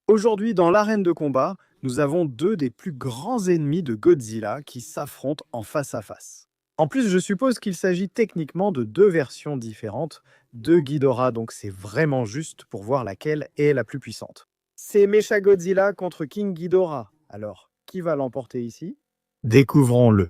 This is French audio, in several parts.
Aujourd'hui, dans l'arène de combat, nous avons deux des plus grands ennemis de Godzilla qui s'affrontent en face à face. En plus, je suppose qu'il s'agit techniquement de deux versions différentes de Ghidorah, donc c'est vraiment juste pour voir laquelle est la plus puissante. C'est Mechagodzilla contre King Ghidorah. Alors, qui va l'emporter ici? Découvrons-le.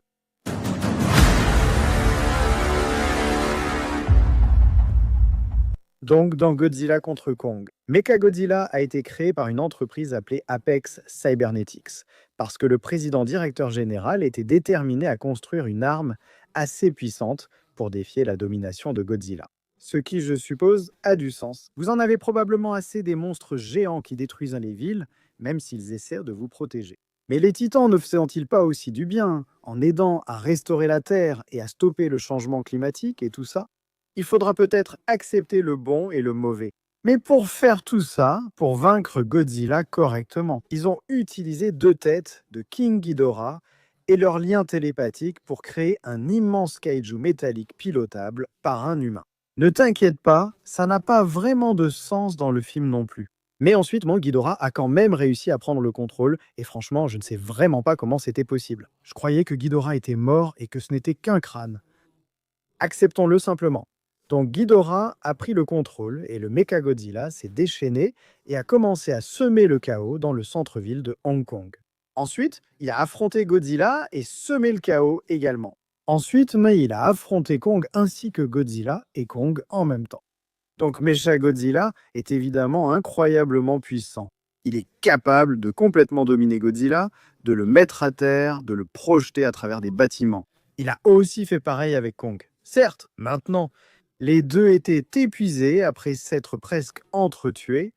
Donc, dans Godzilla contre Kong, Mechagodzilla a été créé par une entreprise appelée Apex Cybernetics, parce que le président directeur général était déterminé à construire une arme assez puissante pour défier la domination de Godzilla. Ce qui, je suppose, a du sens. Vous en avez probablement assez des monstres géants qui détruisent les villes, même s'ils essaient de vous protéger. Mais les titans ne faisaient-ils pas aussi du bien en aidant à restaurer la Terre et à stopper le changement climatique et tout ça? Il faudra peut-être accepter le bon et le mauvais. Mais pour faire tout ça, pour vaincre Godzilla correctement, ils ont utilisé deux têtes de King Ghidorah et leur lien télépathique pour créer un immense kaiju métallique pilotable par un humain. Ne t'inquiète pas, ça n'a pas vraiment de sens dans le film non plus. Mais ensuite, Ghidorah a quand même réussi à prendre le contrôle, et franchement, je ne sais vraiment pas comment c'était possible. Je croyais que Ghidorah était mort et que ce n'était qu'un crâne. Acceptons-le simplement. Donc Ghidorah a pris le contrôle et le Mechagodzilla s'est déchaîné et a commencé à semer le chaos dans le centre-ville de Hong Kong. Ensuite, il a affronté Godzilla et semé le chaos également. Ensuite, il a affronté Kong ainsi que Godzilla et Kong en même temps. Donc Mechagodzilla est évidemment incroyablement puissant. Il est capable de complètement dominer Godzilla, de le mettre à terre, de le projeter à travers des bâtiments. Il a aussi fait pareil avec Kong. Certes, maintenant, les deux étaient épuisés après s'être presque entretués,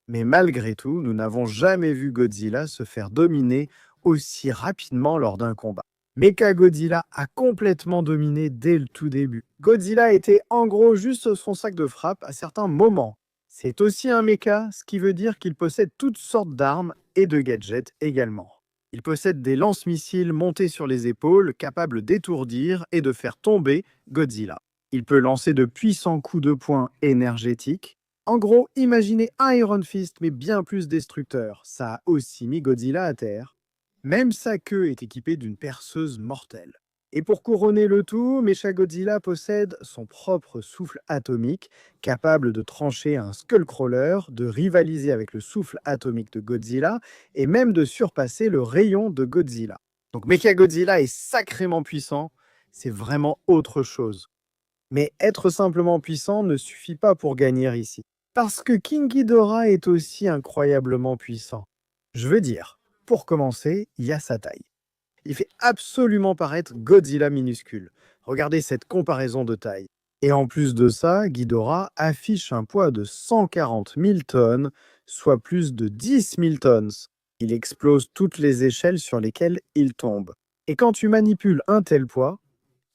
mais malgré tout, nous n'avons jamais vu Godzilla se faire dominer aussi rapidement lors d'un combat. Mechagodzilla a complètement dominé dès le tout début. Godzilla était en gros juste son sac de frappe à certains moments. C'est aussi un mecha, ce qui veut dire qu'il possède toutes sortes d'armes et de gadgets également. Il possède des lance-missiles montés sur les épaules, capables d'étourdir et de faire tomber Godzilla. Il peut lancer de puissants coups de poing énergétiques. En gros, imaginez Iron Fist, mais bien plus destructeur. Ça a aussi mis Godzilla à terre. Même sa queue est équipée d'une perceuse mortelle. Et pour couronner le tout, Mechagodzilla possède son propre souffle atomique, capable de trancher un Skullcrawler, de rivaliser avec le souffle atomique de Godzilla, et même de surpasser le rayon de Godzilla. Donc Mechagodzilla est sacrément puissant, c'est vraiment autre chose. Mais être simplement puissant ne suffit pas pour gagner ici. Parce que King Ghidorah est aussi incroyablement puissant. Je veux dire, pour commencer, il y a sa taille. Il fait absolument paraître Godzilla minuscule. Regardez cette comparaison de taille. Et en plus de ça, Ghidorah affiche un poids de 140 000 tonnes, soit plus de 10 000 tonnes. Il explose toutes les échelles sur lesquelles il tombe. Et quand tu manipules un tel poids,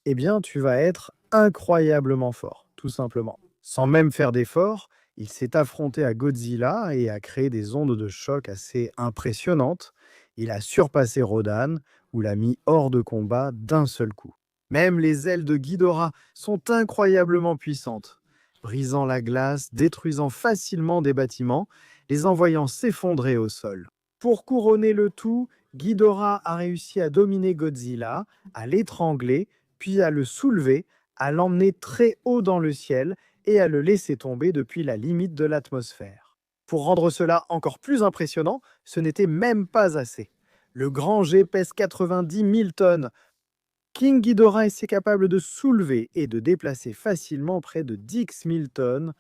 eh bien, tu vas être incroyablement fort, tout simplement. Sans même faire d'effort, il s'est affronté à Godzilla et a créé des ondes de choc assez impressionnantes. Il a surpassé Rodan, ou l'a mis hors de combat d'un seul coup. Même les ailes de Ghidorah sont incroyablement puissantes, brisant la glace, détruisant facilement des bâtiments, les envoyant s'effondrer au sol. Pour couronner le tout, Ghidorah a réussi à dominer Godzilla, à l'étrangler, puis à le soulever, à l'emmener très haut dans le ciel et à le laisser tomber depuis la limite de l'atmosphère. Pour rendre cela encore plus impressionnant, ce n'était même pas assez. Le grand G pèse 90 000 tonnes. King Ghidorah est capable de soulever et de déplacer facilement près de 10 000 tonnes.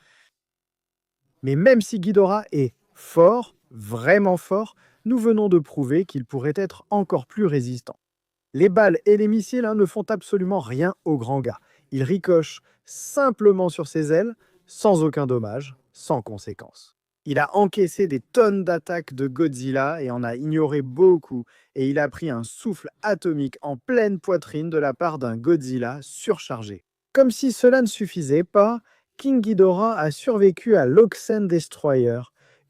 Mais même si Ghidorah est fort, vraiment fort, nous venons de prouver qu'il pourrait être encore plus résistant. Les balles et les missiles ne font absolument rien au grand gars. Ils ricochent simplement sur ses ailes, sans aucun dommage, sans conséquence. Il a encaissé des tonnes d'attaques de Godzilla et en a ignoré beaucoup, et il a pris un souffle atomique en pleine poitrine de la part d'un Godzilla surchargé. Comme si cela ne suffisait pas, King Ghidorah a survécu à l'Oxen Destroyer,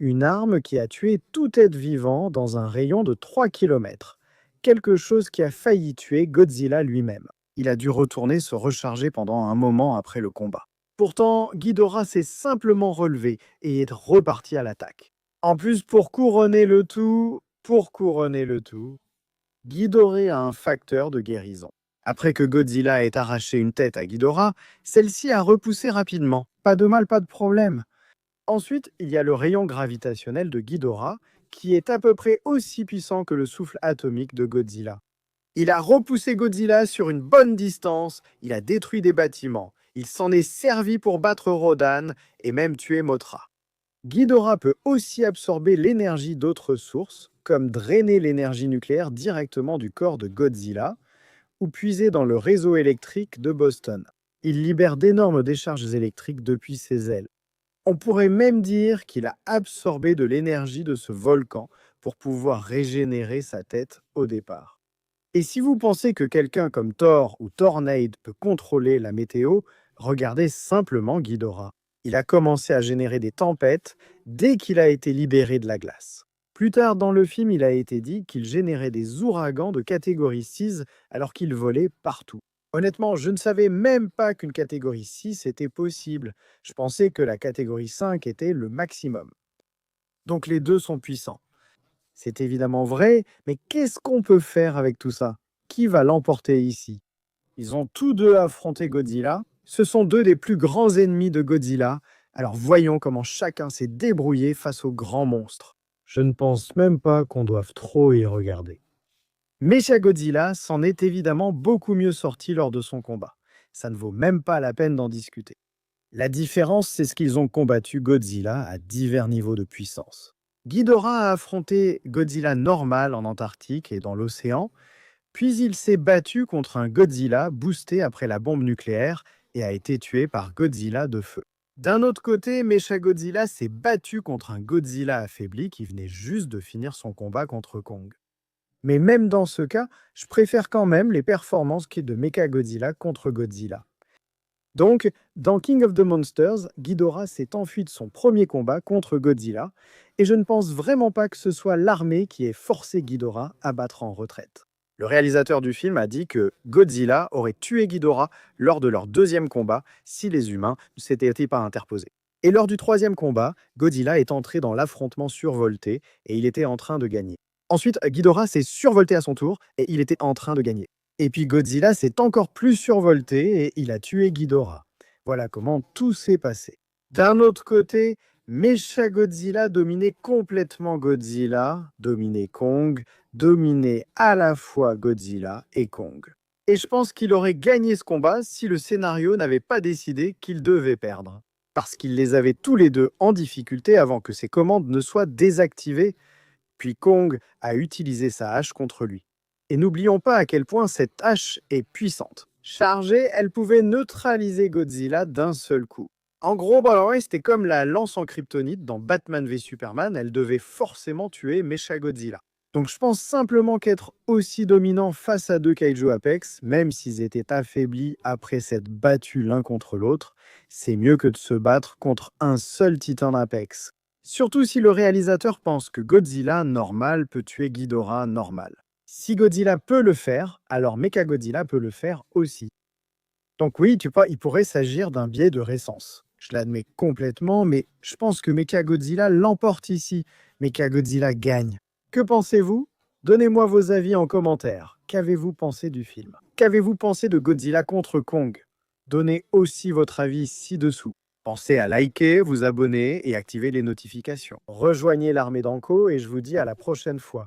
une arme qui a tué tout être vivant dans un rayon de 3 km. Quelque chose qui a failli tuer Godzilla lui-même. Il a dû retourner se recharger pendant un moment après le combat. Pourtant, Ghidorah s'est simplement relevé et est reparti à l'attaque. En plus, pour couronner le tout, Ghidorah a un facteur de guérison. Après que Godzilla ait arraché une tête à Ghidorah, celle-ci a repoussé rapidement. Pas de mal, pas de problème. Ensuite, il y a le rayon gravitationnel de Ghidorah, qui est à peu près aussi puissant que le souffle atomique de Godzilla. Il a repoussé Godzilla sur une bonne distance, il a détruit des bâtiments, il s'en est servi pour battre Rodan et même tuer Mothra. Ghidorah peut aussi absorber l'énergie d'autres sources, comme drainer l'énergie nucléaire directement du corps de Godzilla ou puiser dans le réseau électrique de Boston. Il libère d'énormes décharges électriques depuis ses ailes. On pourrait même dire qu'il a absorbé de l'énergie de ce volcan pour pouvoir régénérer sa tête au départ. Et si vous pensez que quelqu'un comme Thor ou Tornade peut contrôler la météo, regardez simplement Ghidorah. Il a commencé à générer des tempêtes dès qu'il a été libéré de la glace. Plus tard dans le film, il a été dit qu'il générait des ouragans de catégorie 6 alors qu'il volait partout. Honnêtement, je ne savais même pas qu'une catégorie 6 était possible. Je pensais que la catégorie 5 était le maximum. Donc les deux sont puissants. C'est évidemment vrai, mais qu'est-ce qu'on peut faire avec tout ça? Qui va l'emporter ici? Ils ont tous deux affronté Godzilla. Ce sont deux des plus grands ennemis de Godzilla. Alors voyons comment chacun s'est débrouillé face au grand monstre. Je ne pense même pas qu'on doive trop y regarder. Mechagodzilla s'en est évidemment beaucoup mieux sorti lors de son combat. Ça ne vaut même pas la peine d'en discuter. La différence, c'est ce qu'ils ont combattu Godzilla à divers niveaux de puissance. Ghidorah a affronté Godzilla normal en Antarctique et dans l'océan, puis il s'est battu contre un Godzilla boosté après la bombe nucléaire et a été tué par Godzilla de feu. D'un autre côté, Mechagodzilla s'est battu contre un Godzilla affaibli qui venait juste de finir son combat contre Kong. Mais même dans ce cas, je préfère quand même les performances de Mechagodzilla contre Godzilla. Donc, dans King of the Monsters, Ghidorah s'est enfui de son premier combat contre Godzilla, et je ne pense vraiment pas que ce soit l'armée qui ait forcé Ghidorah à battre en retraite. Le réalisateur du film a dit que Godzilla aurait tué Ghidorah lors de leur deuxième combat si les humains ne s'étaient pas interposés. Et lors du troisième combat, Godzilla est entré dans l'affrontement survolté et il était en train de gagner. Ensuite, Ghidorah s'est survolté à son tour et il était en train de gagner. Et puis Godzilla s'est encore plus survolté et il a tué Ghidorah. Voilà comment tout s'est passé. D'un autre côté, Mechagodzilla dominait complètement Godzilla, dominait Kong, dominait à la fois Godzilla et Kong. Et je pense qu'il aurait gagné ce combat si le scénario n'avait pas décidé qu'il devait perdre. Parce qu'il les avait tous les deux en difficulté avant que ses commandes ne soient désactivées. Puis Kong a utilisé sa hache contre lui. Et n'oublions pas à quel point cette hache est puissante. Chargée, elle pouvait neutraliser Godzilla d'un seul coup. En gros, ouais, c'était comme la lance en kryptonite dans Batman v Superman, elle devait forcément tuer Mechagodzilla. Donc je pense simplement qu'être aussi dominant face à deux kaiju Apex, même s'ils étaient affaiblis après s'être battus l'un contre l'autre, c'est mieux que de se battre contre un seul titan Apex. Surtout si le réalisateur pense que Godzilla normal peut tuer Ghidorah normal. Si Godzilla peut le faire, alors Mechagodzilla peut le faire aussi. Donc oui, il pourrait s'agir d'un biais de récence. Je l'admets complètement, mais je pense que Mechagodzilla l'emporte ici. Mechagodzilla gagne. Que pensez-vous? Donnez-moi vos avis en commentaire. Qu'avez-vous pensé du film? Qu'avez-vous pensé de Godzilla contre Kong? Donnez aussi votre avis ci-dessous. Pensez à liker, vous abonner et activer les notifications. Rejoignez l'armée d'Anko et je vous dis à la prochaine fois.